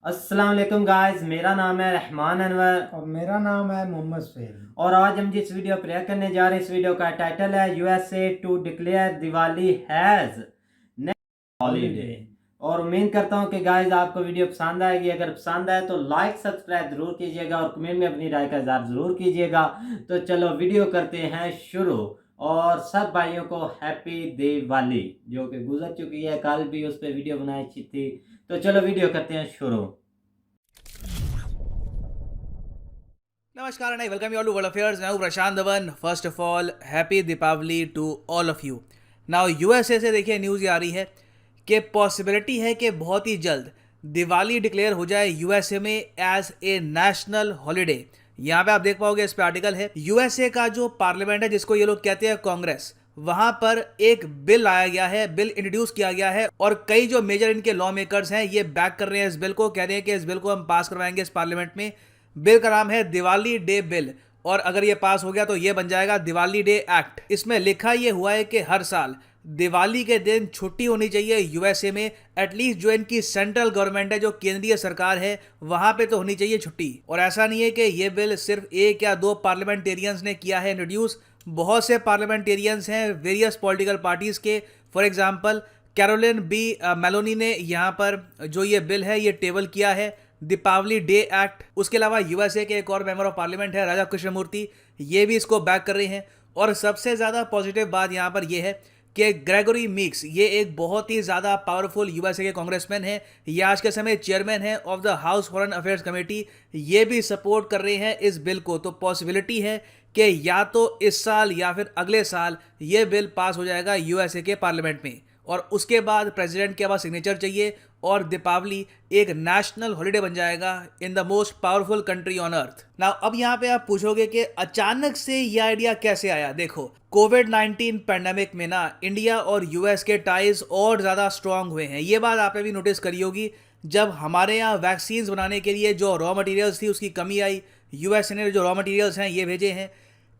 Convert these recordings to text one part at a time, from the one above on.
अस्सलाम वालेकुम गाइस, मेरा नाम है रहमान अनवर और मेरा नाम है मोहम्मद सुहेल। और आज हम जिस वीडियो प्ले करने जा रहे हैं इस वीडियो का टाइटल है USA to declare Diwali has holiday. और उम्मीद करता हूं कि गाइस आपको वीडियो पसंद आएगी। अगर पसंद आए तो लाइक सब्सक्राइब जरूर कीजिएगा और कमेंट में अपनी राय का इज़हार जरूर कीजिएगा। तो चलो वीडियो करते हैं शुरू। और सब भाइयों को हैप्पी दिवाली, जो कि गुजर चुकी है, कल भी उस पर वीडियो बनाई थी। तो चलो वीडियो करते हैं शुरू। नमस्कार and I welcome you all to world affairs. मैं हूं Prashant Dhawan. First of all happy Deepavali to all of you. Now USA से देखिए न्यूज़ ये आ रही है कि पॉसिबिलिटी है कि बहुत ही जल्द दिवाली डिक्लेयर हो जाए यूएसए में एज ए नेशनल हॉलीडे। यहाँ पे आप देख पाओगे, इस पे आर्टिकल है। यूएसए का जो पार्लियामेंट है, जिसको ये लोग कहते हैं कांग्रेस, वहां पर एक बिल लाया गया है, बिल इंट्रोड्यूस किया गया है और कई जो मेजर इनके लॉ मेकर्स हैं ये बैक कर रहे हैं इस बिल को, कह रहे हैं कि इस बिल को हम पास करवाएंगे इस पार्लियामेंट में। बिल का नाम है दिवाली डे बिल और अगर ये पास हो गया तो ये बन जाएगा दिवाली डे एक्ट। इसमें लिखा ये हुआ है कि हर साल दिवाली के दिन छुट्टी होनी चाहिए यूएसए में। एटलीस्ट जो इनकी सेंट्रल गवर्नमेंट है, जो केंद्रीय सरकार है, वहां पे तो होनी चाहिए छुट्टी। और ऐसा नहीं है कि ये बिल सिर्फ एक या दो पार्लियामेंटेरियंस ने किया है इंट्रोड्यूस, बहुत से पार्लियामेंटेरियंस हैं वेरियस पॉलिटिकल पार्टीज के। For example Caroline B Maloney ने यहाँ पर जो ये बिल है ये टेबल किया है, दीपावली डे एक्ट। उसके अलावा यूएसए के एक और मेंबर ऑफ पार्लियामेंट है राजा कृष्णमूर्ति, ये भी इसको बैक कर रहे हैं। और सबसे ज़्यादा पॉजिटिव बात यहाँ पर यह है कि ग्रेगोरी मीक्स, ये एक बहुत ही ज़्यादा पावरफुल यूएसए के कांग्रेसमैन है, ये आज के समय चेयरमैन है of the house foreign affairs committee, ये भी सपोर्ट कर रहे हैं इस बिल को। तो पॉसिबिलिटी है कि या तो इस साल या फिर अगले साल ये बिल पास हो जाएगा यूएसए के पार्लियामेंट में और उसके बाद प्रेसिडेंट के पास सिग्नेचर चाहिए और दीपावली एक नेशनल हॉलीडे बन जाएगा in the most powerful country on earth. Now अब यहाँ पे आप पूछोगे कि अचानक से ये आइडिया कैसे आया। देखो, कोविड-19 पैंडेमिक में ना इंडिया और यूएस के टाइज और ज़्यादा स्ट्रांग हुए हैं। ये बात आपने भी नोटिस करी होगी। जब हमारे यहाँ वैक्सीन बनाने के लिए जो रॉ मटेरियल्स थी उसकी कमी आई, यूएस ने जो रॉ मटेरियल्स हैं ये भेजे हैं।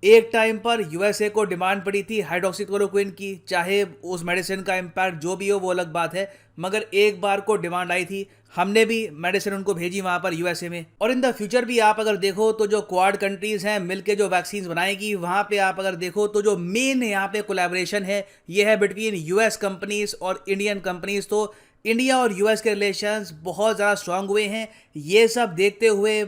एक टाइम पर यूएसए को डिमांड पड़ी थी हाइड्रोक्सीक्लोरोक्विन की, चाहे उस मेडिसिन का इम्पैक्ट जो भी हो वो अलग बात है, मगर एक बार को डिमांड आई थी, हमने भी मेडिसिन उनको भेजी वहां पर यूएसए में। और इन द फ्यूचर भी आप अगर देखो तो जो क्वाड कंट्रीज हैं मिलके जो वैक्सीन बनाएगी, वहां पे आप अगर देखो तो जो मेन यहाँ पे कोलैबोरेशन है ये है बिटवीन यूएस कंपनीज और इंडियन कंपनीज। तो इंडिया और यूएस के रिलेशंस बहुत ज़्यादा स्ट्रांग हुए हैं। ये सब देखते हुए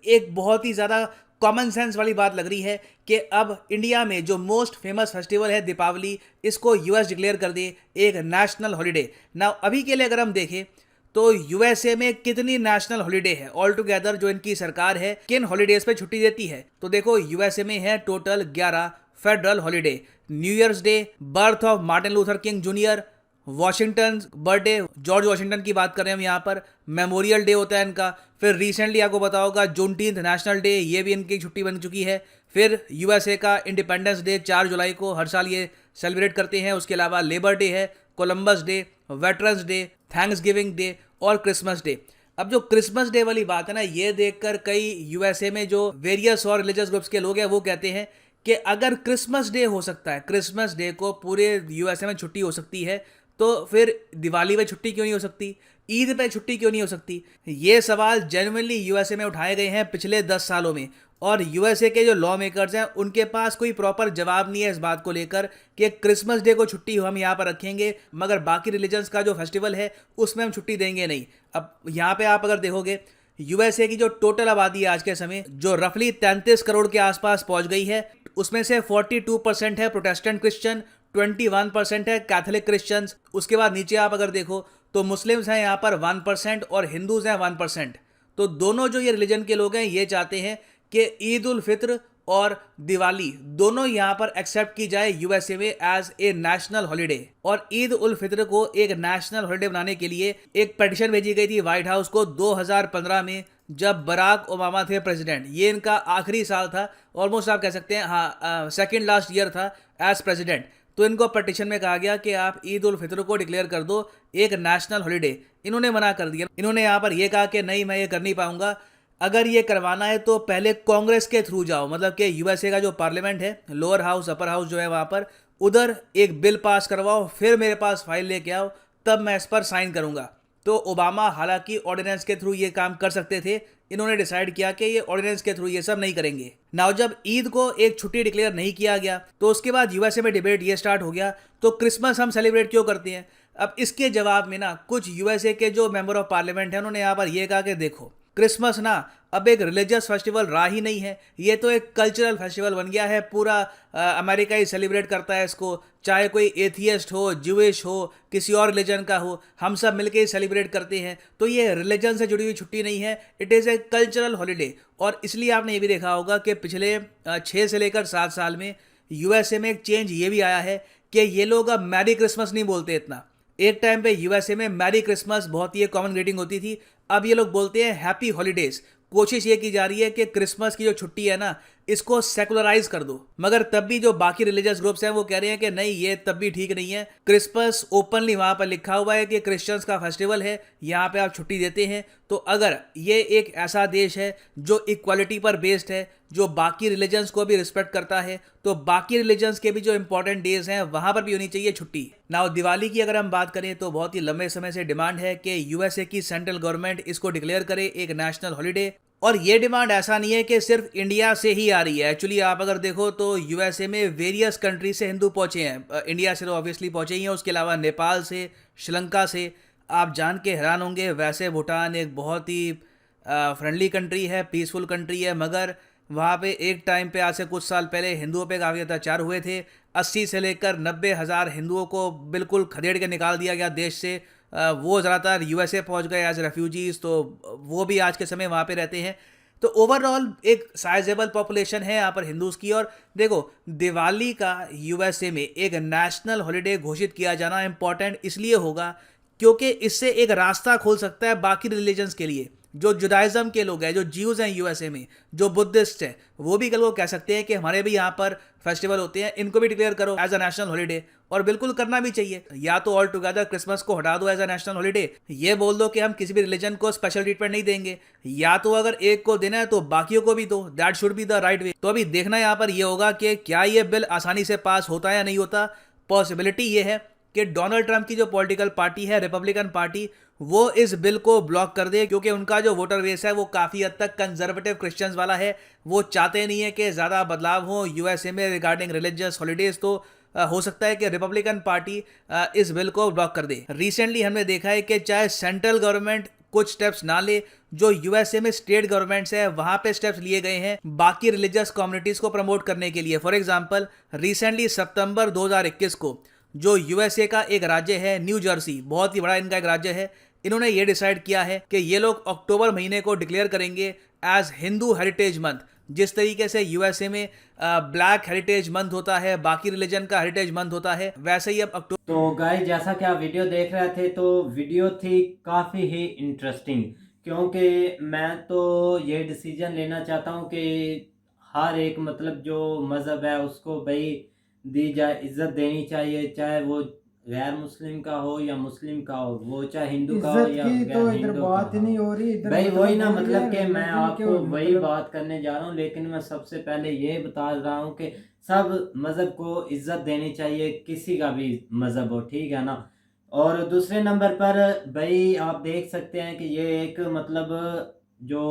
एक बहुत ही ज़्यादा कॉमन सेंस वाली बात लग रही है कि अब इंडिया में जो मोस्ट फेमस फेस्टिवल है दीपावली, इसको यूएस डिक्लेयर कर दे एक नेशनल हॉलीडे। ना अभी के लिए अगर हम देखें तो यूएसए में कितनी नेशनल हॉलीडे है ऑल टुगेदर, जो इनकी सरकार है किन हॉलीडेज पे छुट्टी देती है, तो देखो यूएसए में है total 11 federal holiday. New years day, birth of Martin Luther king junior, Washington birthday, George Washington की बात कर रहे हैं हम यहाँ पर, मेमोरियल डे होता है इनका। फिर रिसेंटली आपको पता होगा जूनटीन्थ नेशनल डे, ये भी इनकी छुट्टी बन चुकी है। फिर यूएसए का इंडिपेंडेंस डे 4 जुलाई को हर साल ये सेलिब्रेट करते हैं। उसके अलावा लेबर डे है, Columbus day, veterans day, thanks giving day और क्रिसमस डे। अब जो क्रिसमस डे वाली बात है ना, ये देखकर कई यूएसए में जो वेरियस और रिलीजियस ग्रुप्स के लोग हैं वो कहते हैं कि अगर क्रिसमस डे हो सकता है, क्रिसमस डे को पूरे यूएसए में छुट्टी हो सकती है, तो फिर दिवाली पे छुट्टी क्यों नहीं हो सकती, ईद पे छुट्टी क्यों नहीं हो सकती। ये सवाल जेन्युइनली यूएसए में उठाए गए हैं पिछले 10 सालों में और यूएसए के जो लॉ मेकर्स हैं उनके पास कोई प्रॉपर जवाब नहीं है इस बात को लेकर कि क्रिसमस डे को छुट्टी हम यहाँ पर रखेंगे मगर बाकी रिलीजन्स का जो फेस्टिवल है उसमें हम छुट्टी देंगे नहीं। अब यहाँ पे आप अगर देखोगे यूएसए की जो टोटल आबादी है आज के समय, जो रफली 33 करोड़ के आसपास पहुंच गई है, उसमें से 42% है प्रोटेस्टेंट क्रिश्चियन, 21% है कैथोलिक क्रिश्चियंस। उसके बाद नीचे आप अगर देखो तो मुस्लिम्स हैं यहाँ पर 1% और हिंदूज हैं 1%। तो दोनों जो ये रिलीजन के लोग हैं ये चाहते हैं कि ईद उल फित्र और दिवाली दोनों यहाँ पर एक्सेप्ट की जाए यूएसए में एज ए नेशनल हॉलीडे। और ईद उल फित्र को एक नेशनल हॉलीडे बनाने के लिए एक पिटीशन भेजी गई थी व्हाइट हाउस को 2015 में, जब बराक ओबामा थे प्रेसिडेंट। ये इनका आखिरी साल था, ऑलमोस्ट आप कह सकते हैं, हाँ, सेकेंड लास्ट ईयर था एज प्रेसिडेंट। तो इनको पटिशन में कहा गया कि आप ईद उल फित्र को डिक्लेयर कर दो एक नेशनल हॉलीडे। इन्होंने मना कर दिया। इन्होंने यहाँ पर यह कहा कि नहीं, मैं ये कर नहीं पाऊंगा, अगर ये करवाना है तो पहले कांग्रेस के थ्रू जाओ, मतलब कि यूएसए का जो पार्लियामेंट है, लोअर हाउस अपर हाउस जो है वहाँ पर, उधर एक बिल पास करवाओ, फिर मेरे पास फाइल लेके आओ, तब मैं इस पर साइन करूंगा। तो ओबामा हालांकि ऑर्डिनेंस के थ्रू ये काम कर सकते थे, इन्होंने डिसाइड किया कि ये ऑर्डिनेंस के थ्रू ये सब नहीं करेंगे। नाउ जब ईद को एक छुट्टी डिक्लेयर नहीं किया गया तो उसके बाद यूएसए में डिबेट ये स्टार्ट हो गया, तो क्रिसमस हम सेलिब्रेट क्यों करते हैं। अब इसके जवाब में ना कुछ यूएसए के जो मेंबर ऑफ पार्लियामेंट हैं उन्होंने यहाँ पर ये कहा कि देखो क्रिसमस ना अब एक रिलीजियस फेस्टिवल रहा ही नहीं है, ये तो एक कल्चरल फेस्टिवल बन गया है। पूरा अमेरिका ही सेलिब्रेट करता है इसको, चाहे कोई एथियस्ट हो, ज्यूइश हो, किसी और रिलीजन का हो, हम सब मिलके ही सेलिब्रेट करते हैं। तो ये रिलीजन से जुड़ी हुई छुट्टी नहीं है, it is a cultural holiday. और इसलिए आपने ये भी देखा होगा कि पिछले 6 से लेकर 7 साल में यूएसए में एक चेंज ये भी आया है कि ये लोग अब मैरी क्रिसमस नहीं बोलते इतना। एक टाइम पे यूएसए में मैरी क्रिसमस बहुत ही कॉमन ग्रीटिंग होती थी, अब ये लोग बोलते हैं हैप्पी हॉलीडेज। कोशिश ये की जा रही है कि क्रिसमस की जो छुट्टी है ना इसको सेकुलराइज कर दो, मगर तब भी जो बाकी रिलीजियस ग्रुप्स हैं वो कह रहे हैं कि नहीं, ये तब भी ठीक नहीं है। क्रिसमस ओपनली वहां पर लिखा हुआ है कि क्रिश्चियंस का फेस्टिवल है, यहाँ पे आप छुट्टी देते हैं। तो अगर ये एक ऐसा देश है जो इक्वालिटी पर बेस्ड है, जो बाकी रिलीजन्स को भी रिस्पेक्ट करता है, तो बाकी रिलीजन्स के भी जो इंपॉर्टेंट डेज हैं वहां पर भी होनी चाहिए छुट्टी। नाउ दिवाली की अगर हम बात करें तो बहुत ही लंबे समय से डिमांड है कि यूएसए की सेंट्रल गवर्नमेंट इसको डिक्लेयर करे एक नेशनल हॉलीडे। और ये डिमांड ऐसा नहीं है कि सिर्फ इंडिया से ही आ रही है, एक्चुअली आप अगर देखो तो यूएसए में वेरियस कंट्री से हिंदू पहुंचे हैं। इंडिया से तो ऑब्वियसली पहुंचे ही हैं, उसके अलावा नेपाल से, श्रीलंका से। आप जान के हैरान होंगे, वैसे भूटान एक बहुत ही फ्रेंडली कंट्री है, पीसफुल कंट्री है, मगर वहाँ पे एक टाइम पे आज से कुछ साल पहले हिंदुओं पे काफ़ी अत्याचार हुए थे। 80 से लेकर 90,000 हिंदुओं को बिल्कुल खदेड़ के निकाल दिया गया देश से। वो ज़्यादातर यूएसए पहुंच गए एज रेफ्यूजीज़, तो वो भी आज के समय वहाँ पे रहते हैं। तो ओवरऑल एक साइजेबल पॉपुलेशन है यहाँ पर हिंदूज़ की। और देखो दिवाली का यूएसए में एक नेशनल हॉलीडे घोषित किया जाना इम्पॉर्टेंट इसलिए होगा क्योंकि इससे एक रास्ता खोल सकता है बाकी रिलीजन्स के लिए। जो जुडाइज़म के लोग हैं, जो ज्यूज़ हैं यूएसए में, जो बुद्धिस्ट हैं, वो भी कल को कह सकते हैं कि हमारे भी यहाँ पर फेस्टिवल होते हैं, इनको भी डिक्लेयर करो एज अ नेशनल हॉलीडे। और बिल्कुल करना भी चाहिए। या तो ऑल टुगेदर क्रिसमस को हटा दो एज अ नेशनल हॉलीडे, ये बोल दो कि हम किसी भी रिलीजन को स्पेशल ट्रीटमेंट नहीं देंगे, या तो अगर एक को देना है तो बाकियों को भी दो। That should be the right way. तो अभी देखना यहाँ पर ये होगा कि क्या ये बिल आसानी से पास होता है या नहीं होता। पॉसिबिलिटी ये है कि डोनाल्ड ट्रंप की जो पॉलिटिकल पार्टी है, रिपब्लिकन पार्टी, वो इस बिल को ब्लॉक कर दे, क्योंकि उनका जो वोटर बेस है वो काफ़ी हद तक कंजर्वेटिव क्रिश्चियंस वाला है। वो चाहते नहीं है कि ज़्यादा बदलाव हो यूएसए में रिगार्डिंग रिलीजियस हॉलीडेज। तो हो सकता है कि रिपब्लिकन पार्टी इस बिल को ब्लॉक कर दे। रिसेंटली हमने देखा है कि चाहे सेंट्रल गवर्नमेंट कुछ स्टेप्स ना ले, जो यूएसए में स्टेट गवर्नमेंट्स है वहां पे स्टेप्स लिए गए हैं बाकी रिलीजियस कम्युनिटीज को प्रमोट करने के लिए। फॉर एग्जांपल रिसेंटली सितंबर 2021 को जो यूएसए का एक राज्य है न्यू जर्सी, बहुत ही बड़ा इनका एक राज्य है, इन्होंने ये डिसाइड किया है कि ये लोग अक्टूबर महीने को डिक्लेयर करेंगे एज हिंदू हेरिटेज मंथ। जिस तरीके से यूएसए में ब्लैक हेरिटेज मंथ होता है, बाकी रिलीजन का हेरिटेज मंथ होता है, वैसे ही अब अक्टूबर। तो गाइस जैसा कि आप वीडियो देख रहे थे तो वीडियो थी काफ़ी ही इंटरेस्टिंग, क्योंकि मैं तो ये डिसीजन लेना चाहता हूँ कि हर एक मतलब जो मज़हब है उसको भाई दी जाए, इज्जत देनी चाहिए, चाहे वो गैर मुस्लिम का हो या मुस्लिम का हो, वो चाहे हिंदू का हो इज्जत या की गैर तो इधर हिंदू बात का ही नहीं हो। हो रही इधर, भाई वही ना, हो रही मतलब है कि मैं religion आपको के वही मतलब बात करने जा रहा हूँ, लेकिन मैं सबसे पहले ये बता रहा हूँ कि सब मज़हब को इज्जत देनी चाहिए, किसी का भी मज़हब हो, ठीक है ना। और दूसरे नंबर पर भाई आप देख सकते हैं कि ये एक मतलब जो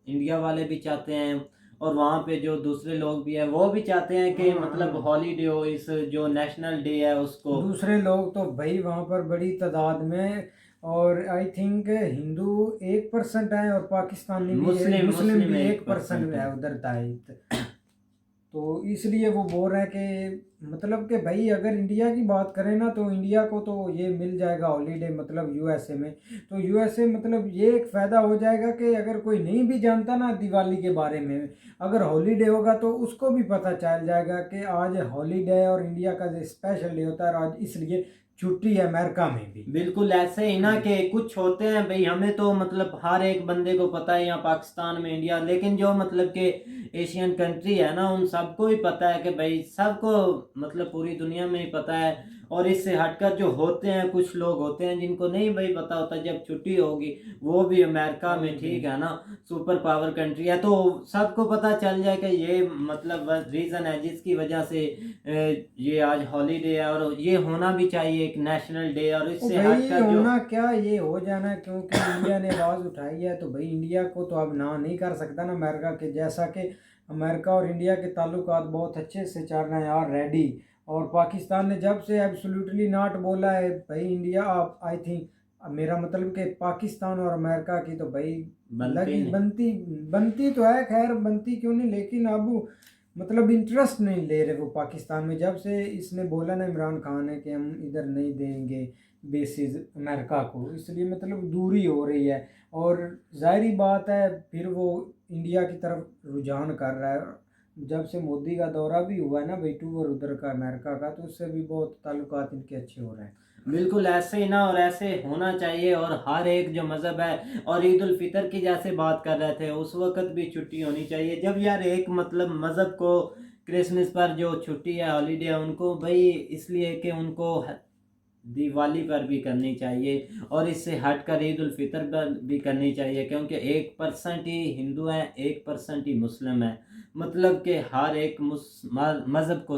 इंडिया वाले भी चाहते हैं और वहाँ पे जो दूसरे लोग भी हैं वो भी चाहते हैं कि मतलब हॉलीडे हो, इस जो नेशनल डे है उसको। दूसरे लोग तो भाई वहाँ पर बड़ी तादाद में, और आई थिंक हिंदू 1% है और पाकिस्तानी भी है, मुस्लिम भी 1% है उधर दायित्व। तो इसलिए वो बोल रहे हैं कि मतलब कि भाई अगर इंडिया की बात करें ना तो इंडिया को तो ये मिल जाएगा हॉलीडे मतलब यूएसए में, तो यूएसए मतलब ये एक फ़ायदा हो जाएगा कि अगर कोई नहीं भी जानता ना दिवाली के बारे में, अगर हॉलीडे होगा तो उसको भी पता चल जाएगा कि आज हॉलीडे और इंडिया का जो स्पेशल डे होता है आज इसलिए छुट्टी है अमेरिका में भी। बिल्कुल ऐसे ही ना कि कुछ होते हैं भाई, हमें तो मतलब हर एक बंदे को पता है यहाँ पाकिस्तान में, इंडिया, लेकिन जो मतलब कि एशियन कंट्री है ना उन सबको ही पता है कि भाई सबको मतलब पूरी दुनिया में ही पता है। और इससे हटकर जो होते हैं, कुछ लोग होते हैं जिनको नहीं भाई पता होता जब छुट्टी होगी, वो भी अमेरिका में, ठीक है ना, सुपर पावर कंट्री है, तो सबको पता चल जाए कि ये मतलब रीज़न है जिसकी वजह से ये आज हॉलीडे है, और ये होना भी चाहिए एक नेशनल डे। और इससे भाई हटकर जो होना क्या, ये हो जाना, क्योंकि इंडिया ने आवाज़ उठाई है तो भाई इंडिया को तो अब ना नहीं कर सकता ना अमेरिका के, जैसा कि अमेरिका और इंडिया के ताल्लुकात बहुत अच्छे से चल रहे हैं और रेडी। और पाकिस्तान ने जब से एब्सोल्युटली नॉट बोला है भाई इंडिया, आप आई थिंक मेरा मतलब कि पाकिस्तान और अमेरिका की तो भाई लगी बनती बनती तो है, खैर बनती क्यों नहीं, लेकिन अब मतलब इंटरेस्ट नहीं ले रहे वो पाकिस्तान में। जब से इसने बोला ना इमरान खान ने कि हम इधर नहीं देंगे बेसिस अमेरिका को, इसलिए मतलब दूरी हो रही है। और जाहिर बात है फिर वो इंडिया की तरफ रुझान कर रहा है। जब से मोदी का दौरा भी हुआ है ना भाई टूर उधर का अमेरिका का, तो उससे भी बहुत ताल्लुकात इनके अच्छे हो रहे हैं। बिल्कुल ऐसे ही ना, और ऐसे होना चाहिए। और हर एक जो मज़हब है, और ईद उल फितर की जैसे बात कर रहे थे, उस वक्त भी छुट्टी होनी चाहिए। जब यार एक मतलब मज़हब को क्रिसमस पर जो छुट्टी है, हॉलीडे है, उनको भाई इसलिए कि उनको दिवाली पर भी करनी चाहिए, और इससे हटकर ईद उल फितर पर भी करनी चाहिए, क्योंकि 1% ही हिंदू हैं, 1% ही मुस्लिम हैं। मतलब कि हर एक मज़हब को,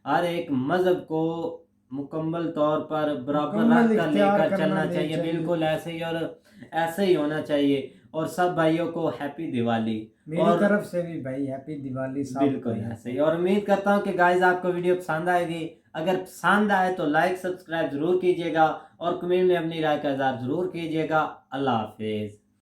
हर एक मज़हब को मुकम्मल तौर पर बराबर रख कर लेकर चलना चाहिए। बिल्कुल ऐसे ही, और ऐसे ही होना चाहिए। और सब भाइयों को हैप्पी दिवाली मेरी तरफ से भी भाई हैप्पी दिवाली। बिल्कुल ऐसे ही। और उम्मीद करता हूँ कि गाइस आपको वीडियो पसंद आएगी। अगर पसंद आए तो लाइक सब्सक्राइब जरूर कीजिएगा, और कमेंट में अपनी राय का इज़हार जरूर कीजिएगा। अल्लाह हाफिज़।